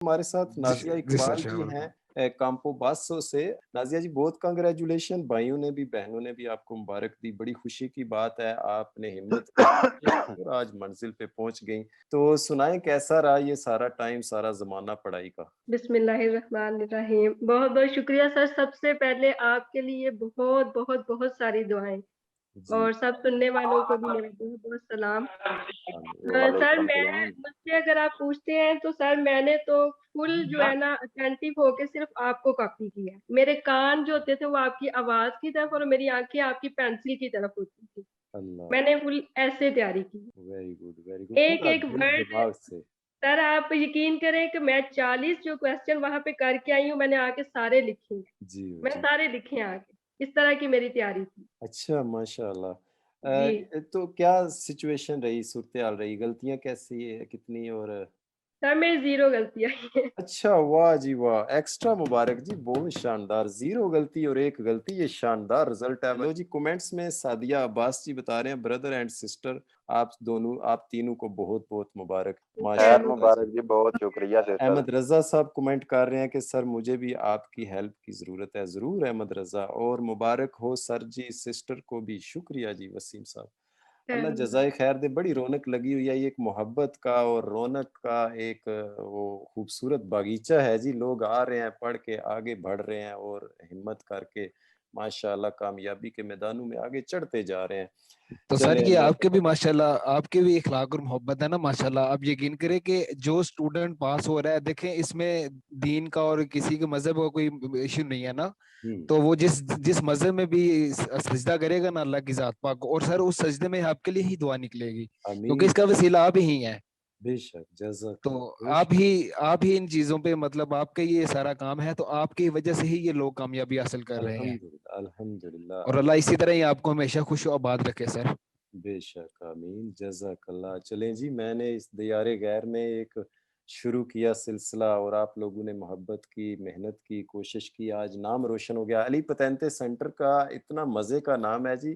हमारे साथ जी, नाज़िया जी सर, इकबाल जी हैं वेलकम। काम्पो बासो से। नाज़िया जी बहुत कांग्रेचुलेशन, भाइयों ने भी बहनों ने भी आपको मुबारक दी। बड़ी खुशी की बात है, आपने हिम्मत की, कोशिश की और आज मंज़िल पे पहुँच गईं। तो सुनाएँ कैसा रहा ये सारा टाइम, सारा ज़माना पढ़ाई का? बिस्मिल्लाहिर्रहमानिर्रहीम। बहुत-बहुत शुक्रिया सर, सबसे पहले आपके लिए बहुत सारी दुआएँ जी, और सब सुनने वालों को भी मेरा बहुत-बहुत सलाम। आमीन। सर वालेकुम मैं सलाम। मुझसे अगर आप पूछते हैं तो सर मैंने तो फुल जो है ना अटेंटिव होके सिर्फ़ आपको कॉपी की है। मेरे कान जो होते थे वो आपकी आवाज़ की तरफ और मेरी आँखें आपकी पेंसिल की तरफ होती थी। अल्लाह, मैंने फुल ऐसे तैयारी की। वेरी गुड, पूरा एक-एक दिल वर्ड दिमाग से। सर आप यकीन करें कि मैं 40 जो क्वेश्चन वहाँ पे करके आई हूँ, मैंने आके सारे लिखे हैं। जी, मैंने जी। सारे लिखे हैं आके। इस तरह की मेरी तैयारी थी। अच्छा, माशाअल्लाह। जी। तो क्या सिचुएशन रही, सूरत-ए-हाल रही, गलतियाँ कैसी है, कितनी और सर मेरी 0 गलती आई है। अच्छा, वाह जी वाह! एक्स्ट्रा मुबारक जी, बहुत शानदार। 0 गलती और 1 गलती, ये शानदार रिज़ल्ट है। लो जी, कमेंट्स में सादिया अब्बास जी बता रहे हैं, ब्रदर एंड सिस्टर आप दोनों, आप तीनों को बहुत-बहुत मुबारक। खैर माशाअल्लाह जी। मुबारक जी, बहुत शुक्रिया सर सर। अहमद रज़ा साहब कमेंट कर रहे हैं कि सर मुझे भी आपकी हेल्प की ज़रूरत है। ज़रूर अहमद रज़ा, और मुबारक हो सर जी, सिस्टर को भी। शुक्रिया जी वसीम साहब। अल्लाह जज़ाए खैर दे। बड़ी रौनक लगी हुई है, ये एक मोहब्बत का और रौनक का एक वो खूबसूरत बागीचा है जी। लोग आ रहे हैं, पढ़ के आगे बढ़ रहे हैं और हिम्मत करके माशाअल्लाह कामयाबी के मैदानों में आगे चढ़ते जा रहे हैं। तो सर चले ये अल्लाह आपके भी ताला। माशाल्लाह, आपके भी इखलाक और मोहब्बत है ना माशाल्लाह। आप यकीन करें कि जो स्टूडेंट पास हो रहा है, देखें इसमें दीन का और किसी के मजहब का कोई इशू नहीं है ना। हुँ, तो वो जिस जिस मजहब में भी सजदा करेगा ना अल्लाह की जात पाक को, और सर उस सजदे में आपके लिए ही दुआ निकलेगी, क्योंकि आमीन। इसका वसीला आप ही हैं। बेशक, तो जज़ाकल्लाह, आप बेशक। ही आप ही इन चीजों पे, मतलब आपका ये सारा काम है, तो आपकी वजह से ही ये लोग कामयाबी हासिल कर रहे हैं। अल्हम्दुलिल्लाह, अल्हम्दुलिल्लाह, और अल्लाह इसी तरह ही आपको हमेशा खुश और आबाद रखे सर। बेशक, आमीन, जज़ाकल्लाह। चलें जी, मैंने इस दियारे गैर में एक शुरू किया सिलसिला और आप लोगों ने मोहब्बत की, मेहनत की, कोशिश की, आज नाम रोशन हो गया। अली पतेंते सेंटर का इतना मज़े का नाम है जी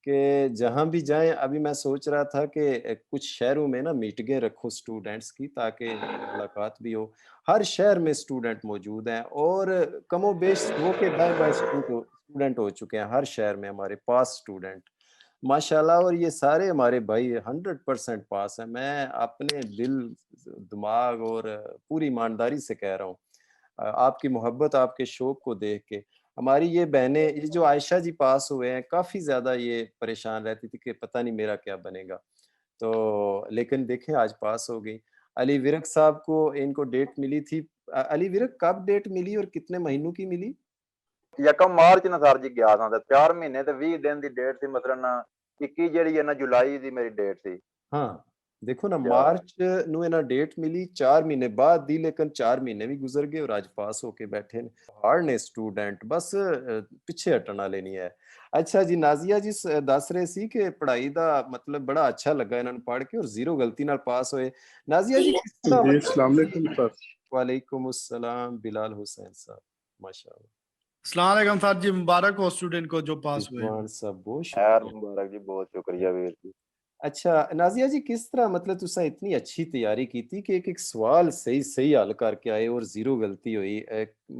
कि जहाँ भी जाएँ, अभी मैं सोच रहा था कि कुछ शहरों में ना मीटिंगें रखूँ स्टूडेंट्स की, ताकि मुलाकात भी हो। हर शहर में स्टूडेंट मौजूद हैं और कमोबेश 100 के दाएँ-बाएँ स्टूडेंट हो चुके हैं, हर शहर में हमारे पास स्टूडेंट। माशाल्लाह, और ये सारे हमारे भाई 100% पास हैं। मैं अपने दिल, दिमाग और पूरी ईमानदारी से कह रहा हूँ। आपकी मोहब्बत, आपके शौक को देख के। हमारी ये बहनें, ये जो आयशा जी पास हुए हैं, काफ़ी ज़्यादा ये परेशान रहती थी कि पता नहीं मेरा क्या बनेगा। तो लेकिन देखें आज पास हो गई। अली विरक साहब को, इनको डेट मिली थी। अली विरक कब डेट मिली और कितने महीनों की मिली? यकम मार्च न सर जी गया था ते 4 महीने ते 20 दिन दी डेट थी, मसलन 21 ਜਿਹੜੀ ਹੈ ਨਾ ਜੁਲਾਈ ਦੀ ਮੇਰੀ ਡੇਟ ਸੀ। हाँ, देखो ना, या मार्च ਨੂੰ ਇਹਨਾਂ डेट मिली 4 महीने बाद दी, लेकिन 4 महीने भी गुजर गए और आज पास होके बैठे ने। हार्ड ने स्टूडेंट, बस ਪਿੱਛੇ ਹਟਣ ਵਾਲੇ ਨਹੀਂ ਹੈ। ਅੱਛਾ ਜੀ, ਨਾਜ਼ੀਆ ਜੀ ਦੱਸ ਰਹੇ ਸੀ ਕਿ ਪੜ੍ਹਾਈ ਦਾ ਮਤਲਬ ਬੜਾ ਅੱਛਾ ਲੱਗਾ ਇਹਨਾਂ ਨੂੰ ਪੜ੍ਹ ਕੇ ਔਰ ਜ਼ੀਰੋ ਗਲਤੀ ਨਾਲ ਪਾਸ ਹੋਏ। ਨਾਜ਼ੀਆ ਜੀ ਕਿਸ ਤਰ੍ਹਾਂ जी मतलब अस्सलाम वालेकुम सर। वालेकुम अस्सलाम बिलाल हुसैन साहब, माशाल्लाह। अस्सलाम वालेकुम सर जी, मुबारक हो स्टूडेंट को जो पास हुए हैं। रिजवान साहब बहुत खैर शुक्रिया। मुबारक जी, बहुत शुक्रिया वीर जी। अच्छा नाज़िया जी, किस तरह मतलब तुसां इतनी अच्छी तैयारी की थी कि एक-एक सवाल सही-सही हल करके आए और ज़ीरो गलती हुई।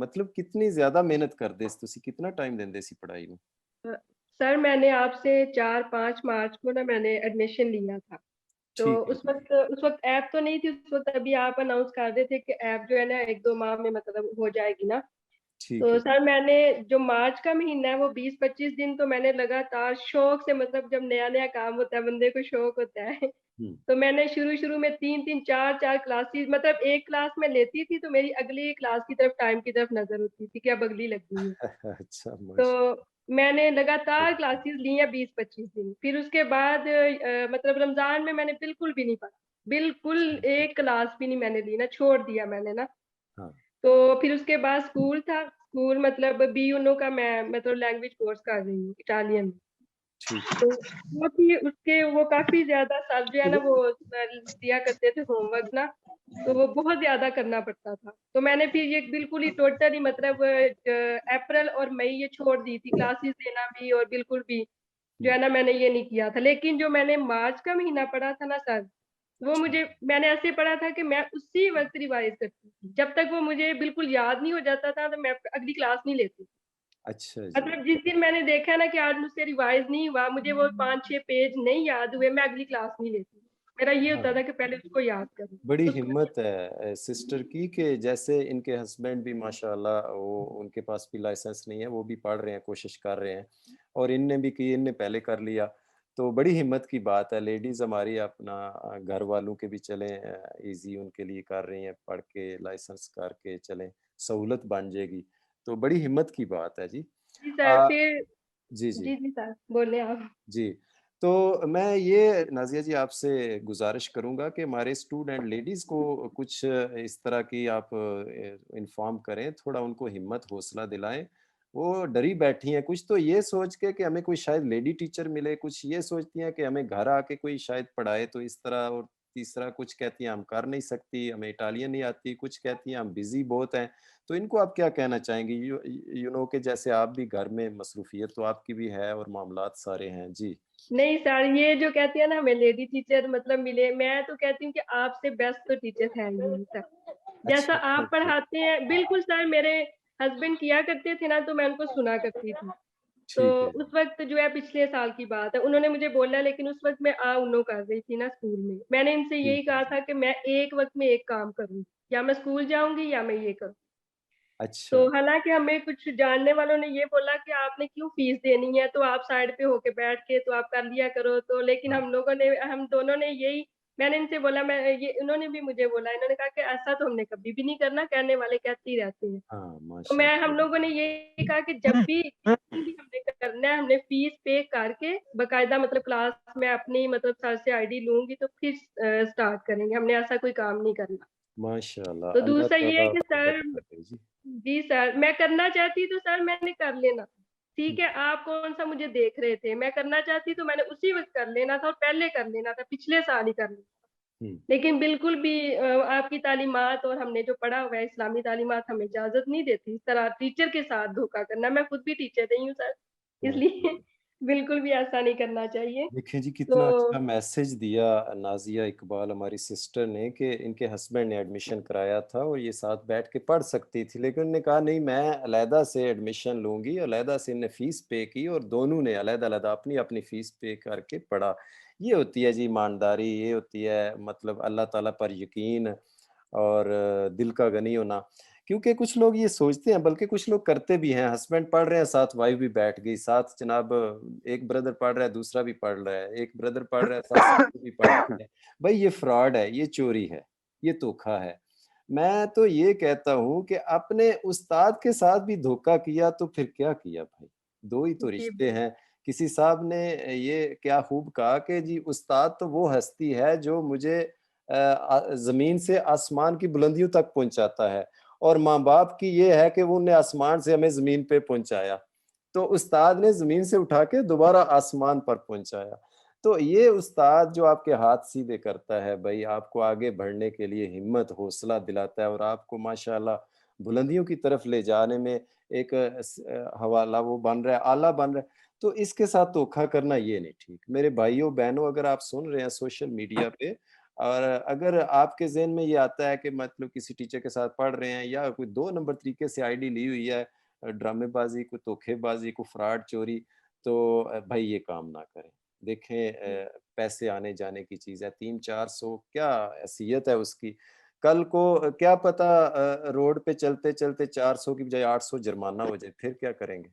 मतलब कितनी ज़्यादा मेहनत करदे सी तुसी, कितना टाइम देंदे सी पढ़ाई नूं? अ, सर मैंने आपसे 4-5 मार्च को ना मैंने एडमिशन लिया था। तो ठीक है उस जी, वक़्त उस वक़्त ऐप तो नहीं थी, उस वक़्त अभी आप अनाउंस कर रहे थे कि ऐप जो है ना 1-2 माह में मतलब हो जाएगी ना। ठीक तो है। सर मैंने जो मार्च का महीना है वो 20-25 दिन तो मैंने लगातार शौक से, मतलब जब नया-नया काम होता है बंदे को शौक होता है। हुँ। तो मैंने शुरू-शुरू में 3-3 4-4 क्लासेस, मतलब एक क्लास में लेती थी तो मेरी अगली क्लास की तरफ, टाइम की तरफ नज़र होती थी कि अब अगली लगी है। अच्छा माशा तो मैंने लगातार क्लासेस ली हैं 20-25 दिन। फिर उसके बाद मतलब रमज़ान में मैंने बिल्कुल भी नहीं पढ़ा। बिल्कुल ठीक है। एक क्लास भी नहीं मैंने ली ना, छोड़ दिया मैंने ना। हाँ, तो फिर उसके बाद स्कूल था। स्कूल मतलब बीयूनो का मैं मतलब लैंग्वेज कोर्स कर रही हूँ, इटालियन। ठीक है। तो वो थी उसके, वो काफ़ी ज़्यादा सर जो है ना वो दिया करते थे होमवर्क ना, तो वो बहुत ज़्यादा करना पड़ता था। तो मैंने फिर ये बिल्कुल ही टोटली मतलब अप्रैल और मई ये छोड़ दी थी क्लासेस लेना भी, और बिल्कुल भी जो हुँ, है ना मैंने ये नहीं किया था। लेकिन जो मैंने मार्च का महीना पढ़ा था ना सर, वो मुझे, मैंने ऐसे पढ़ा था कि मैं उसी वक्त रिवाइज करती थी, जब तक वो मुझे बिल्कुल याद नहीं हो जाता था तो मैं अगली क्लास नहीं लेती। अच्छा जी। मतलब जिस दिन मैंने देखा ना कि आज मुझसे रिवाइज नहीं हुआ, मुझे वो 5-6 पेज नहीं याद हुए, मैं अगली क्लास नहीं लेती। मेरा ये होता था हाँ, कि पहले उसको याद करूं। बड़ी उसको हिम्मत है सिस्टर की कि जैसे इनके हस्बैंड भी माशाल्लाह, वो उनके पास भी लाइसेंस नहीं है, वो भी पढ़ रहे हैं, कोशिश कर रहे हैं, और इनने भी की, इनने पहले कर लिया। तो बड़ी हिम्मत की बात है। लेडीज़ हमारी अपना घर वालों के भी चलें, इजी उनके लिए कर रही हैं, पढ़ के लाइसेंस करके चलें, सहूलत बन जाएगी। तो बड़ी हिम्मत की बात है जी। जी सर, आ, फिर जी जी। जी, जी सर, बोले आप। जी, तो मैं ये नाज़िया जी आपसे गुज़ारिश करूँगा कि हमारे स्टूडेंट लेडीज़ को कुछ इस तरह की आप इन्फॉर्म करें, थोड़ा उनको हिम्मत हौसला दिलाएँ। वो डरी बैठी हैं, कुछ तो ये सोच के कि हमें कोई शायद लेडी टीचर मिले, कुछ ये सोचती हैं कि हमें घर आके कोई शायद पढ़ाए, तो इस तरह, और तीसरा कुछ कहती हैं हम कर नहीं सकती, हमें इटालियन नहीं आती, कुछ कहती हैं हम बिज़ी बहुत हैं। तो इनको आप क्या कहना चाहेंगी? यू नो कि जैसे आप भी घर में मसरूफ़ियत तो आपकी भी है और मामलात सारे हैं। जी। नहीं सर, ये जो कहती है ना हमें लेडी टीचर मतलब मिले, मैं तो कहती हूँ कि आपसे बेस्ट तो टीचर है ही नहीं सर। जैसा अच्छा, आप अच्छा, पढ़ाते हैं बिल्कुल सर, मेरे हस्बैंड किया करते थे ना तो मैं उनको सुना करती थी। तो ठीक है। उस वक्त जो है पिछले साल की बात है, उन्होंने मुझे बोला, लेकिन उस वक्त मैं आ उन्नो कर रही थी ना स्कूल में। मैंने इनसे ठीक यही है कहा जी। था कि मैं एक वक्त में एक काम करूँ, या मैं स्कूल जाऊंगी या मैं ये करूँ। तो अच्छा, हालांकि हमें कुछ जानने वालों ने ये बोला कि आपने क्यों फीस देनी है, तो आप साइड पे होके बैठ के तो आप कर लिया करो। तो लेकिन हाँ, हम दोनों ने यही, मैंने इनसे बोला, मैं ये, उन्होंने भी मुझे बोला, इन्होंने कहा कि ऐसा तो हमने कभी भी नहीं करना, कहने वाले कहते ही रहते हैं। हाँ, तो मैं, हम माशाअल्लाह। लोगों ने ये कहा कि जब भी जिस दिन भी हमने करना है, हमने फीस पे करके बकायदा मतलब क्लास में अपनी मतलब सर से आईडी लूंगी तो फिर स्टार्ट करेंगे, हमने ऐसा कोई काम नहीं करना। माशाअल्लाह, तो अल्लाह दूसरा ये है ताला कि मदद सर, करे जी। जी सर, मैं करना चाहती तो सर मैंने कर लेना। ठीक हुँ, है, आप कौन सा मुझे देख रहे थे, मैं करना चाहती तो मैंने उसी वक्त कर लेना था और पहले कर लेना था, पिछले साल ही कर लेना था। हुँ, लेकिन बिल्कुल भी आपकी तालीमात और हमने जो पढ़ा हुआ है इस्लामी तालीमात हमें इजाजत नहीं देती इस तरह टीचर के साथ धोखा करना। मैं खुद भी टीचर रही हूँ सर, इसलिए माशाअल्लाह। बिल्कुल भी ऐसा नहीं करना चाहिए। देखिए जी, तो कितना अच्छा मैसेज दिया नाज़िया इकबाल हमारी सिस्टर ने कि इनके हस्बैंड ने एडमिशन कराया था और ये साथ बैठ के पढ़ सकती थी, लेकिन उन्होंने कहा नहीं, मैं अलहदा से एडमिशन लूँगी, अलहदा से इन्हें फ़ीस पे की और दोनों ने अलग-अलग अपनी-अपनी फ़ीस पे करके पढ़ा। ये होती है जी ईमानदारी, ये होती है मतलब अल्लाह ताला पर यकीन और दिल का गनी होना। क्योंकि कुछ लोग ये सोचते हैं, बल्कि कुछ लोग करते भी हैं, हस्बैंड पढ़ रहे हैं, साथ वाइफ भी बैठ गई, साथ जनाब एक ब्रदर पढ़ रहा है, दूसरा भी पढ़ रहा है, एक ब्रदर पढ़ रहा है, साथ सिस्टर भी पढ़ रही है। भई ये फ्रॉड है, ये चोरी है, ये धोखा है। मैं तो ये कहता हूँ कि अपने उस्ताद के साथ भी धोखा किया तो फिर क्या किया भाई? 2 ही तो जी, रिश्ते हैं। किसी साहब ने ये क्या खूब कहा कि जी उस्ताद तो वो हस्ती है जो मुझे ज़मीन से आसमान की बुलंदियों तक पहुँचाता है, और माँ-बाप की ये है कि वो उन्हें आसमान से हमें ज़मीन पे पहुँचाया। तो उस्ताद ने ज़मीन से उठा के दोबारा आसमान पर पहुँचाया। तो ये उस्ताद जो आपके हाथ सीधे करता है भई, आपको आगे बढ़ने के लिए हिम्मत, हौसला दिलाता है और आपको माशाअल्लाह बुलंदियों की तरफ ले जाने में एक हवाला वो बन रहा है, आला बन रहा है। तो इसके साथ धोखा करना ये नहीं ठीक। मेरे भाइयों-बहनों, अगर आप सुन रहे हैं सोशल मीडिया पे और अगर आपके ज़हन में ये आता है कि मतलब किसी टीचर के साथ पढ़ रहे हैं या कोई 2 नंबर तरीके से आईडी ली हुई है, ड्रामेबाज़ी, कोई धोखेबाज़ी, कोई फ्रॉड, चोरी, तो भाई ये काम ना करें। देखें पैसे आने-जाने की चीज़ है, 3-400 क्या हैसियत है उसकी। कल को क्या पता रोड पे चलते-चलते 400 की बजाय 800 जुर्माना हो जाए, फिर क्या करेंगे?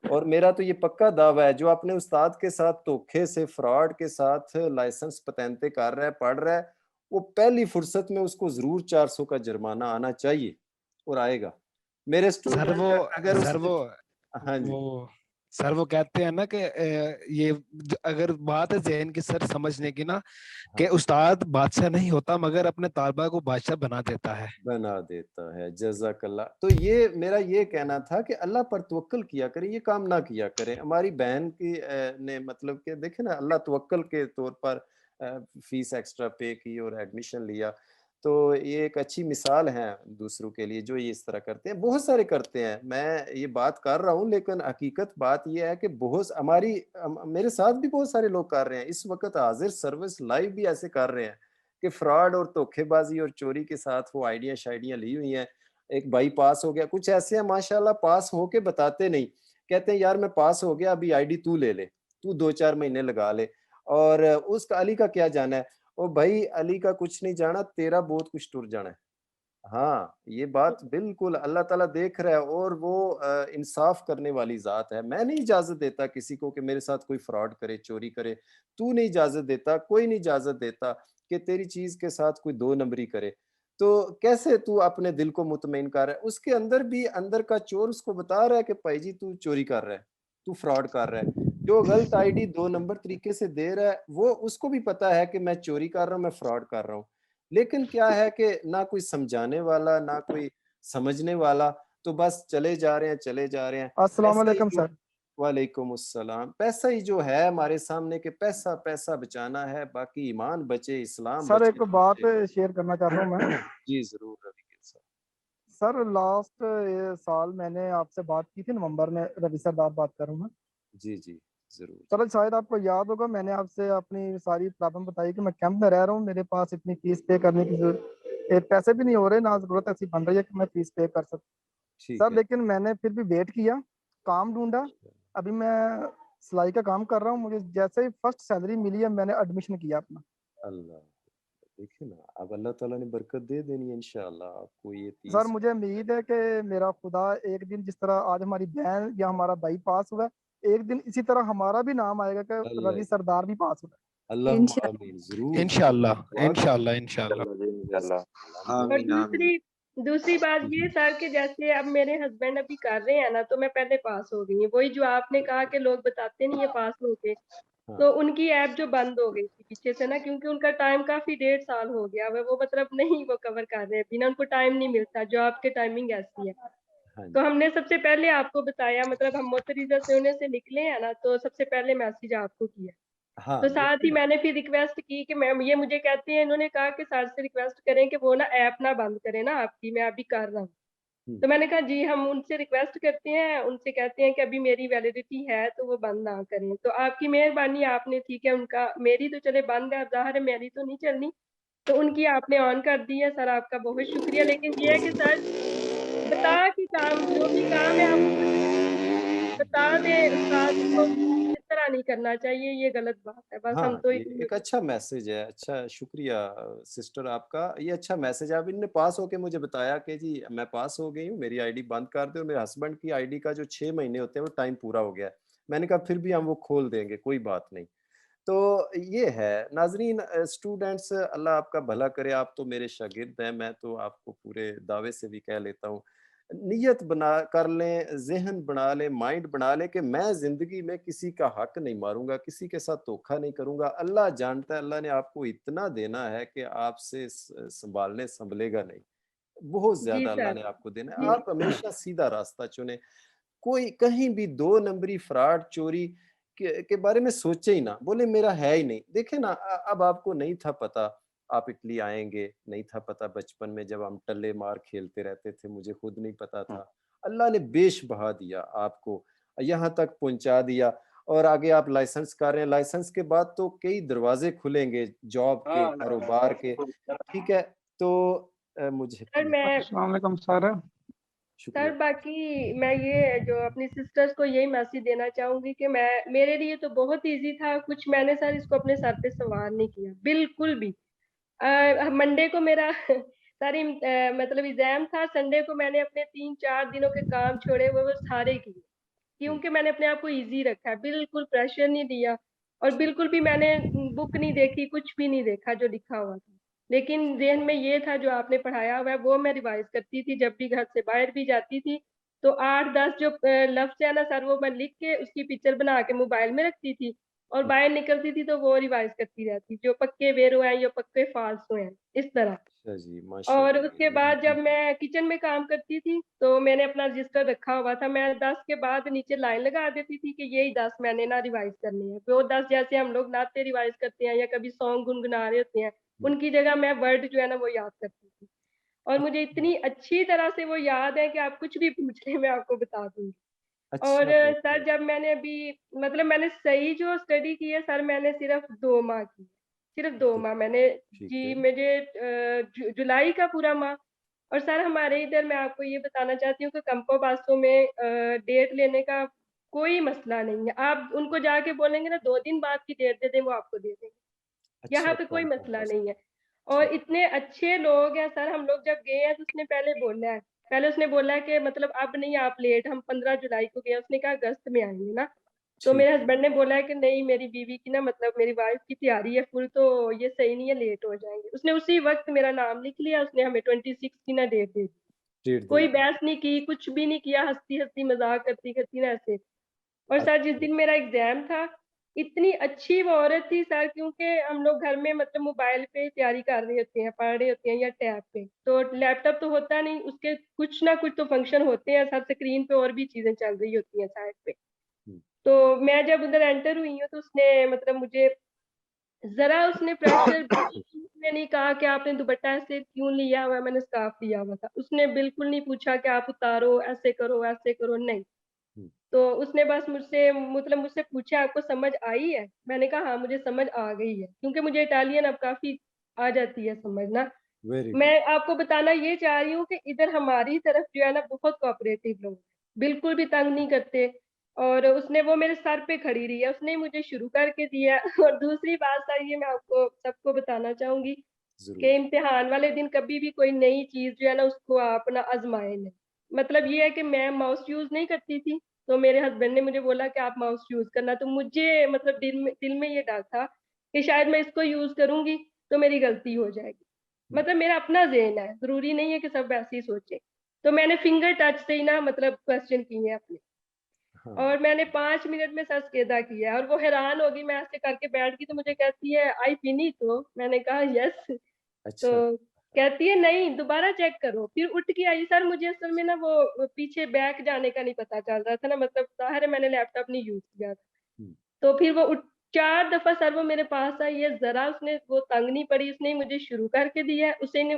और मेरा तो ये पक्का दावा है, जो अपने उस्ताद के साथ धोखे से, फ्रॉड के साथ लाइसेंस पतेंते कर रहा है, पढ़ रहा है, वो पहली फुर्सत में उसको ज़रूर 400 का जुर्माना आना चाहिए और आएगा। मेरे सर वो स्टूडेंट अगर सर उसने वो हाँ जी, वो सर वो कहते हैं ना कि ये अगर बात है ज़हन की सर समझने की ना, कि हाँ, उस्ताद बादशाह नहीं होता मगर अपने तालबा को बादशाह बना देता है। बना देता है, जज़ाकल्लाह। तो ये मेरा ये कहना था कि अल्लाह पर तवक्कुल किया करें, ये काम ना किया करें। हमारी बहन की ने मतलब कि देखें ना, अल्लाह तवक्कुल के तौर पर फीस एक्स्ट्रा पे की और एडमिशन लिया। तो ये एक अच्छी मिसाल है दूसरों के लिए जो ये इस तरह करते हैं। बहुत सारे करते हैं, मैं ये बात कर रहा हूँ, लेकिन हकीकत बात ये है कि बहुत मेरे साथ भी बहुत सारे लोग कर रहे हैं। इस वक़्त हाज़िर सर्विस लाइव भी ऐसे कर रहे हैं कि फ्रॉड और धोखेबाजी और चोरी के साथ वो आइडिया शाइडियाँ ली हुई हैं। एक भाई पास हो गया, कुछ ऐसे हैं माशाल्लाह पास होके बताते नहीं, कहते हैं यार मैं पास हो गया, अभी आईडी तू ले ले, तू 2-4 महीने लगा ले। और उसका अली का क्या जाना है? ओ भाई अली का कुछ नहीं जाना, तेरा बहुत कुछ टुर जाना है। हाँ, ये बात बिल्कुल अल्लाह ताला देख रहा है और वो इंसाफ करने वाली ज़ात है। मैं नहीं इजाज़त देता किसी को कि मेरे साथ कोई फ्रॉड करे, चोरी करे। तू नहीं इजाज़त देता, कोई नहीं इजाज़त देता कि तेरी चीज़ के साथ कोई दो नंबरी करे। तो कैसे तू अपने दिल को मुतमईन कर रहा है? उसके अंदर भी अंदर का चोर उसको बता रहा है कि भाई जी तू चोरी कर रहा है, तू फ्रॉड कर रहा है। जो गलत आईडी 2 नंबर तरीके से दे रहा है, वो उसको भी पता है कि मैं चोरी कर रहा हूँ, मैं फ्रॉड कर रहा हूँ। लेकिन क्या है कि ना कोई समझाने वाला, ना कोई समझने वाला, तो बस चले जा रहे हैं, चले जा रहे हैं। अस्सलाम पैसा ही वालेकुम जो सर। वालेकुम अस्सलाम। पैसा ही जो है हमारे सामने कि पैसा, पैसा बचाना है, बाकी ईमान बचे, इस्लाम सर बचे एक तो बात बचे। शेयर करना चाहता हूँ मैं। जी, ज़रूर रवि गिल साहब। सर लास्ट साल मैंने आपसे बात की थी, नवंबर में, रवि सरदार बात कर रहा हूँ मैं। जी, जी, ज़रूर जी। सर शायद आपको याद होगा, मैंने आपसे अपनी सारी प्रॉब्लम बताई कि मैं कैंप में रह रहा हूँ, मेरे पास इतनी फीस पे करने की पैसे भी नहीं हो रहे, ना जरूरत ऐसी बन रही है कि मैं फीस पे कर सकूँ। ठीक सर है। लेकिन मैंने फिर भी वेट किया, काम ढूंढा। अभी मैं सिलाई का काम कर रहा हूँ, मुझे जैसे ही फर्स्ट सैलरी मिली है मैंने एडमिशन किया अपना। अल्लाह, देखिए ना, अब अल्लाह ताला ने बरकत दे देनी है इंशाअल्लाह आपको ये सर 30। मुझे उम्मीद है कि मेरा खुदा एक दिन, जिस तरह आज हमारी बहन या हमारा भाई पास हुआ है, एक दिन इसी तरह हमारा भी नाम आएगा कि अल्लाह रवि सरदार भी पास हुआ इंशाल्लाह। अल्लाहुम्मा आमीन, ज़रूर, ज़रूर। इंशाल्लाह दुआ करें इंशाल्लाह इंशाल्लाह। अल्लाह देंगे ज़रूर। हम दुआ और करें। दूसरी दूसरी बात ये सर कि जैसे अब मेरे हस्बैंड अभी कर रहे हैं ना, तो मैं पहले पास हो गई हूँ। वही जो आपने कहा कि लोग बताते नहीं है पास होके, हाँ, तो उनकी ऐप जो बंद हो गई थी पीछे से ना, क्योंकि उनका टाइम काफी 1.5 साल हो गया है, वो मतलब नहीं वो कवर कर रहे हैं, बिना उनको टाइम नहीं मिलता, जो आपके टाइमिंग ऐसी है। हाँ तो जी। हमने सबसे पहले आपको बताया, मतलब हम मोतरिजा से उन्हें से निकले हैं ना, तो सबसे पहले मैसेज आपको किया। हाँ, तो साथ ही देखिए ना। मैंने फिर रिक्वेस्ट की कि मैम, ये मुझे कहती हैं, इन्होंने कहा कि सर से रिक्वेस्ट करें कि वो ना ऐप ना बंद करें ना आपकी, मैं अभी कर रहा हूँ। हुँ, तो मैंने कहा जी, हम उनसे रिक्वेस्ट करते हैं, उनसे कहते हैं कि अभी मेरी वैलिडिटी है तो वो बंद ना करें। तो आपकी मेहरबानी, आपने ठीक है उनका, मेरी तो चले बंद है, अब ज़ाहिर है मेरी तो नहीं चलनी, तो उनकी आपने ऑन कर दी है। सर आपका बहुत शुक्रिया। लेकिन ये है कि सर, बता के काम, जो भी काम है आप वो बता दें उस्ताद को, इस तरह नहीं करना चाहिए, ये गलत बात है। बस हम हाँ, तो ये इतनी। एक अच्छा मैसेज है, अच्छा शुक्रिया सिस्टर आपका, ये अच्छा मैसेज है। अब इनने पास होके मुझे बताया कि जी मैं पास हो गई हूँ, मेरी आईडी बंद कर दो। मेरे हस्बैंड की आईडी का जो 6 महीने होते हैं वो टाइम पूरा हो गया है। मैंने कहा फिर भी हम वो खोल देंगे, कोई बात नहीं। तो ये है नाज़रीन, स्टूडेंट्स अल्लाह आपका भला करे, आप तो मेरे शागिर्द हैं, मैं तो आपको पूरे दावे से भी कह लेता हूँ। नियत बना कर लें, ज़हन बना लें, माइंड बना लें कि मैं ज़िंदगी में किसी का हक नहीं मारूँगा, किसी के साथ धोखा नहीं करूँगा। अल्लाह जानता है, अल्लाह ने आपको इतना देना है कि आपसे सँभालने सँभलेगा नहीं। बहुत जी ज़्यादा अल्लाह सर। ने आपको देना है। जी। आप हमेशा सीधा रास्ता चुनें। कोई कहीं भी 2 नंबरी फ्रॉड, चोरी के बारे में सोचे ही ना, बोले मेरा है ही नहीं। देखिए ना, अब आपको नहीं था पता आप इटली आएँगे, नहीं था पता बचपन में जब हम टल्ले मार खेलते रहते थे, मुझे खुद नहीं पता था। अल्लाह ने बेश बहा दिया आपको, यहाँ तक पहुँचा दिया और आगे आप लाइसेंस कर रहे हैं। लाइसेंस के बाद तो कई दरवाज़े खुलेंगे जॉब के, कारोबार के, ठीक है? तो मुझे सर मैं अस्सलाम वालेकुम सर। सर शुक्रिया। बाकी मैं ये जो अपनी सिस्टर्स को यही मैसेज देना चाहूंगी कि मैं, मेरे लिए तो बहुत इजी था, कुछ मैंने सर इसको अपने सर पे सवार नहीं किया बिल्कुल भी। मंडे को मेरा सारी मतलब एग्जाम था, संडे को मैंने अपने 3-4 दिनों के काम छोड़े, वो सारे किए, हुँ, क्योंकि मैंने अपने आप को इजी रखा है, बिल्कुल प्रेशर नहीं दिया, और बिल्कुल भी मैंने बुक नहीं देखी, कुछ भी नहीं देखा जो लिखा हुआ था। लेकिन ज़हन में ये था जो आपने पढ़ाया हुआ है वो मैं रिवाइज करती थी, जब भी घर से बाहर भी जाती थी तो 8-10 जो लफ्ज़ है ना सर, वो मैं लिख के उसकी पिक्चर बना के मोबाइल में रखती थी, और हुँ। बाहर निकलती थी तो वो रिवाइज करती रहती, जो पक्के वेरो हैं, जो पक्के फाल्सो हैं, इस तरह। अच्छा जी, और माशाअल्लाह। उसके बाद जब मैं किचन में काम करती थी तो मैंने अपना रजिस्टर रखा हुआ था, मैं 10 के बाद नीचे लाइन लगा देती थी कि यही 10 मैंने ना रिवाइज करनी है। वो 10 जैसे हम लोग नाते रिवाइज करते हैं या कभी सॉन्ग गुनगुना रहे होते हैं, हुँ, उनकी जगह मैं वर्ड जो है ना वो याद करती थी, और मुझे अच्छा, इतनी अच्छी तरह से वो याद है कि आप कुछ भी पूछ लें मैं आपको बता दूंगी। और अच्छा, बहुत सर बढ़िया। जब मैंने अभी, मतलब मैंने सही जो स्टडी की है सर, मैंने सिर्फ 2 माह की, सिर्फ 2 तो माह मैंने ठीक जी, है। मुझे जुलाई का पूरा माह। और सर हमारे इधर मैं आपको ये बताना चाहती हूँ कि कंपो बासो में डेट लेने का कोई मसला नहीं है। आप उनको जाके बोलेंगे ना 2 दिन बाद की डेट दे दें, वो आपको दे देंगे। यहाँ अच्छा, पे कोई कंपो मसला बासो। नहीं है। और ठीक। इतने अच्छे लोग हैं सर, हम लोग जब गए हैं तो उसने पहले बोला है कि मतलब अब नहीं आप लेट, हम 15 जुलाई को गए, उसने कहा अगस्त में आएंगे ना। तो ठीक मेरे है। हस्बैंड ने बोला है कि नहीं, मेरी बीवी की ना मतलब मेरी वाइफ की तैयारी है फुल, तो ये सही नहीं है, लेट हो जाएंगे। उसने उसी वक्त मेरा नाम लिख लिया, उसने हमें 26 की ना डेट दे दी। डेट दे कोई दी। बहस नहीं की, कुछ भी नहीं किया, हंसती हंसती मजाक करती करती ना ऐसे। और सर जिस अच्छा। दिन मेरा एग्जाम था, इतनी अच्छी वो औरत थी सर, क्योंकि हम लोग घर में मतलब मोबाइल पे तैयारी कर रहे होते हैं, पढ़ रहे होते हैं या टैब पे, तो लैपटॉप तो होता नहीं, उसके कुछ ना कुछ तो फंक्शन होते हैं सर, स्क्रीन पे और भी चीजें चल रही होती हैं साइड पे। हम्म, तो मैं जब उधर एंटर हुई हूँ तो उसने मतलब मुझे जरा उसने प्रेशर उसने नहीं कहा कि आपने दुपट्टा ऐसे क्यों लिया हुआ है, मैंने स्कार्फ लिया हुआ था। उसने बिल्कुल नहीं पूछा कि आप उतारो, ऐसे करो, नहीं। हम्म, तो उसने बस मुझसे पूछा आपको समझ आई है? मैंने कहा हाँ मुझे समझ आ गई है, क्योंकि मुझे इटालियन अब काफी आ जाती है समझना। Very good. मैं आपको बताना ये चाह रही हूँ कि इधर हमारी तरफ जो है ना बहुत कोऑपरेटिव लोग हैं, बिल्कुल भी तंग नहीं करते। और उसने वो मेरे सर पे खड़ी रही है, उसने मुझे शुरू करके दिया और दूसरी बात सर ये मैं आपको सबको बताना चाहूंगी कि जरूर। इम्तिहान वाले दिन कभी भी कोई नई चीज जो है ना उसको आप ना आजमाए नहीं। मतलब ये है कि मैं माउस यूज नहीं करती थी, तो मेरे हस्बैंड ने मुझे बोला कि आप माउस यूज करना, तो मुझे मतलब दिल में ये डर था कि शायद मैं इसको यूज करूंगी तो मेरी गलती हो जाएगी। हम्म, मतलब मेरा अपना ज़हन है, जरूरी नहीं है कि सब वैसे ही सोचे। तो मैंने फिंगर टच से ही ना मतलब क्वेश्चन किए हैं अपने। हाँ। और मैंने 5 मिनट में सचकेदा किया और वो हैरान होगी, मैं ऐसे करके बैठ गई तो मुझे कहती है आई फिनिश तो मैंने कहा यस। अच्छा। तो कहती है नहीं दोबारा चेक करो, फिर उठ के आई। सर मुझे असल में ना वो पीछे बैक जाने का नहीं पता चल रहा था ना, मतलब जाहिर है मैंने लैपटॉप नहीं यूज किया था। हम्म, तो फिर वो 4 दफा सर वो मेरे पास आई है, जरा उसने वो तंग नहीं पड़ी, उसने ही मुझे शुरू करके दिया है,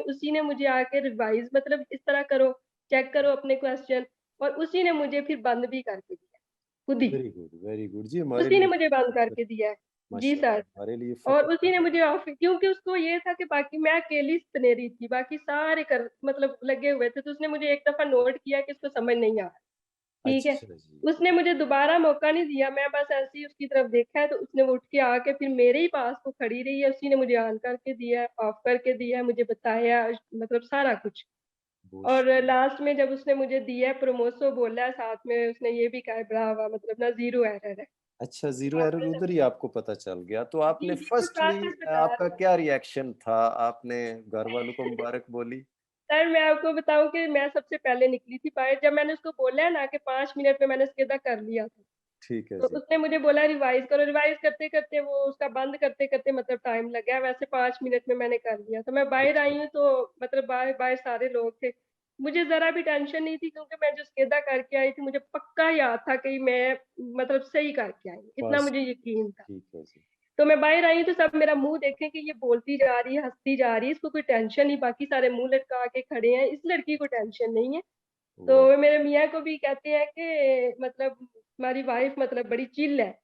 उसी ने मुझे आके रिवाइज मतलब इस तरह करो, चेक करो अपने क्वेश्चन। और उसी ने मुझे फिर बंद भी करके दिया खुद ही, वेरी गुड, वेरी गुड जी। हमारे उसी ने लिए मुझे बंद फख्र, करके दिया है। जी सर। माशाल्लाह, हमारे लिए और फख्र की उसी ने बात। मुझे ऑफिस, क्योंकि उसको ये था कि बाकी मैं अकेली स्नेरी थी, बाकी सारे कर मतलब लगे हुए थे, तो उसने मुझे एक दफा नोट किया कि इसको समझ नहीं आ रहा। ठीक है। अच्छा जी। उसने मुझे दोबारा मौका नहीं दिया, मैं बस ऐसे ही उसकी तरफ देखा है तो उसने वो उठ के आके फिर मेरे ही पास को खड़ी रही है, उसी ने मुझे ऑन करके दिया, ऑफ करके दिया, मुझे बताया मतलब सारा कुछ। बहुत और शुक्रिया। लास्ट में जब उसने मुझे दिया प्रोमोसो बोला है साथ में, उसने ये भी कहा है ब्रावा, मतलब ना जीरो एरर है। अच्छा, तो जीरो एरर आपने सब उधर ही आपको पता चल गया, तो आपने जी जी वो साथ फर्स्टली साथ बता आपका रहा क्या रिएक्शन था? आपने घर वालों को है। मुबारक बोली? सर मैं आपको बताऊं कि मैं सबसे पहले निकली थी बाहर, जब मैंने उसको बोला है ना कि 5 मिनट में मैंने इसके कर लिया था। ठीक है तो जी। उसने मुझे बोला रिवाइज करो, रिवाइज करते करते वो उसका बंद करते करते मतलब टाइम लग गया, वैसे 5 मिनट में मैंने कर लिया। तो मैं बाहर अच्छा। आई हूँ तो मतलब बाहर बाहर सारे लोग थे, मुझे जरा भी टेंशन नहीं थी, क्योंकि मैं जो स्केदा करके आई थी मुझे पक्का याद था कि मैं मतलब सही करके आई हूँ, इतना बस। मुझे यकीन था। ठीक है जी। तो मैं बाहर आई तो सब मेरा मुंह देखें कि ये बोलती जा रही है, हंसती जा रही है, इसको कोई टेंशन नहीं, बाकी सारे मुंह लटका के खड़े हैं, इस लड़की को टेंशन नहीं है। तो वाह। वो मेरे मियाँ को भी कहते हैं कि मतलब हमारी वाइफ मतलब बड़ी चिल है।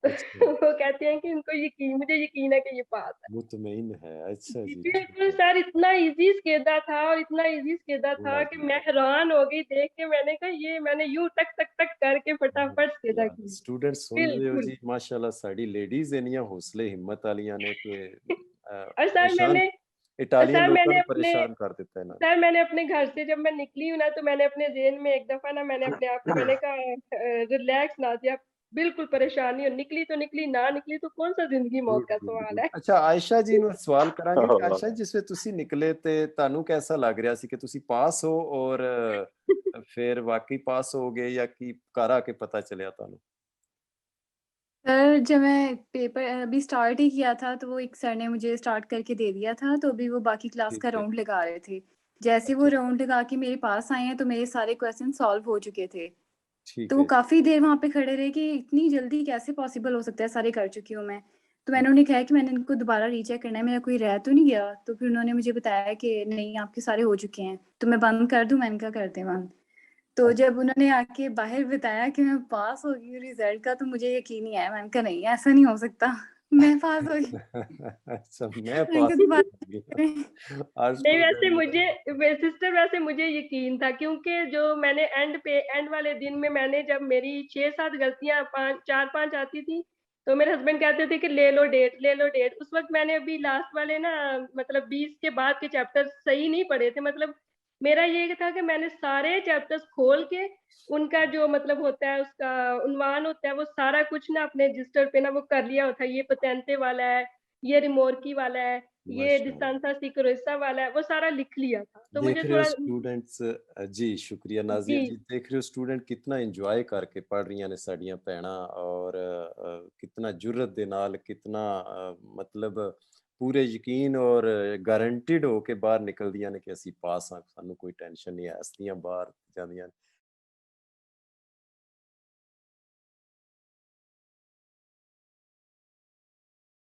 अच्छा। वो कहते हैं कि उनको यकीन, मुझे यकीन है कि ये पास है। मुतमईन है। अच्छा जी जी, ठीक बिल्कुल है। सर, इतना इजी स्केदा था और इतना इजी स्केदा था वाह कि जी मैं वाह। हैरान हो गई देख के, मैंने कहा ये मैंने यूं टक टक टक करके फटाफट स्केदा माशाल्लाह, की। स्टूडेंट सुन रहे हो बिल्कुल। जी, माशाल्लाह साड़ी लेडीज इनियां हौसले हिम्मत वालियां ने कि और परेशान, इटालियन सर लोगों मैंने ने अपने परेशान कर दिता है ना। सर मैंने अपने घर से जब मैं निकली हूँ ना, तो मैंने अपने जेल में एक दफा ना मैंने अपने आप को मैंने कहा रिलैक्स नाजिया, बिल्कुल परेशानी हो, निकली तो निकली, ना निकली तो कौन सा जिंदगी मौत गुड का गुड सवाल गुड। है। ਅੱਛਾ ਆਇਸ਼ਾ ਜੀ ਨੂੰ ਸਵਾਲ ਕਰਾਂਗੇ ਕਿ ਆਇਸ਼ਾ ਜੀ ਜਿਸ ਵੇ ਤੁਸੀਂ ਨਿਕਲੇ ਤੇ ਤੁਹਾਨੂੰ ਕਿਹਦਾ ਲੱਗ ਰਿਹਾ ਸੀ ਕਿ ਤੁਸੀਂ ਪਾਸ ਹੋ ਔਰ ਫਿਰ ਵਾਕਈ ਪਾਸ ਹੋ ਗਏ ਜਾਂ ਕੀ ਘਰ ਆ ਕੇ ਪਤਾ ਚੱਲਿਆ ਤੁਹਾਨੂੰ? सर जब मैं पेपर अभी स्टार्ट ही किया था तो वो एक सर ने मुझे स्टार्ट करके दे दिया था, तो अभी वो बाकी क्लास ठीक का है। राउंड लगा रहे थे। जैसे वो अच्छा। राउंड लगा के मेरे पास आए हैं तो मेरे सारे क्वेश्चन सॉल्व हो चुके थे। तो ठीक वो है। काफ़ी देर वहाँ पे खड़े रहे कि इतनी जल्दी कैसे पॉसिबल हो सकता है, सारे कर चुकी हूँ मैं। तो मैंने उन्हें कहा कि मैंने इनको दोबारा रीचेक करना है, मेरा कोई रह तो नहीं गया? तो फिर उन्होंने मुझे बताया कि नहीं आपके सारे हो चुके हैं, तो मैं बंद कर दूँ? मैंने कहा कर दें बंद। तो अच्छा। जब उन्होंने आके बाहर बताया कि मैं पास हो गई हूँ रिजल्ट का, तो मुझे यकीन नहीं आया। मैंने कहा नहीं ऐसा नहीं हो सकता। मैं पास हो गई। अच्छा मैं मैंने पास कहा दोबारा हो गई। करें। हर नहीं वैसे स्टूडेंट मुझे सिस्टर वैसे मुझे यकीन था क्योंकि जो मैंने एंड वाले दिन में मैंने जब मेरी 6-7 गलतियां 4-5 आती थी तो मेरे हस्बैंड कहते थे कि ले लो डेट। उस वक्त मैंने अभी लास्ट वाले ना मतलब 20 के बाद के चैप्टर सही नहीं पढ़े थे। मतलब मेरा ये था कि मैंने सारे चैप्टर्स खोल के उनका जो मतलब होता है उसका उन्वान होता है वो सारा कुछ ना अपने रजिस्टर पे ना वो कर लिया होता है। ये पतेंते वाला है, ये रिमोर्की वाला है, ये माशाल्लाह। डिस्टेंसा सिक्रोसा वाला है, वो सारा लिख लिया था। तो देख मुझे रहे हो थोड़ा स्टूडेंट्स जी शुक्रिया नाजिया जी जी। देख रहे हो स्टूडेंट कितना इंजॉय करके पढ़ रही ने साड़ियां भैणां और कितना जुर्रत दे नाल कितना मतलब पूरे यकीन और गारंटेड हो के बाहर निकलदियां ने कि ਅਸੀਂ ਪਾਸ ਹਾਂ ਸਾਨੂੰ ਕੋਈ ਟੈਨਸ਼ਨ ਨਹੀਂ ਹੈ ਹਸਤੀਆਂ ਬਾਹਰ ਜਾਂਦੀਆਂ ਨੇ।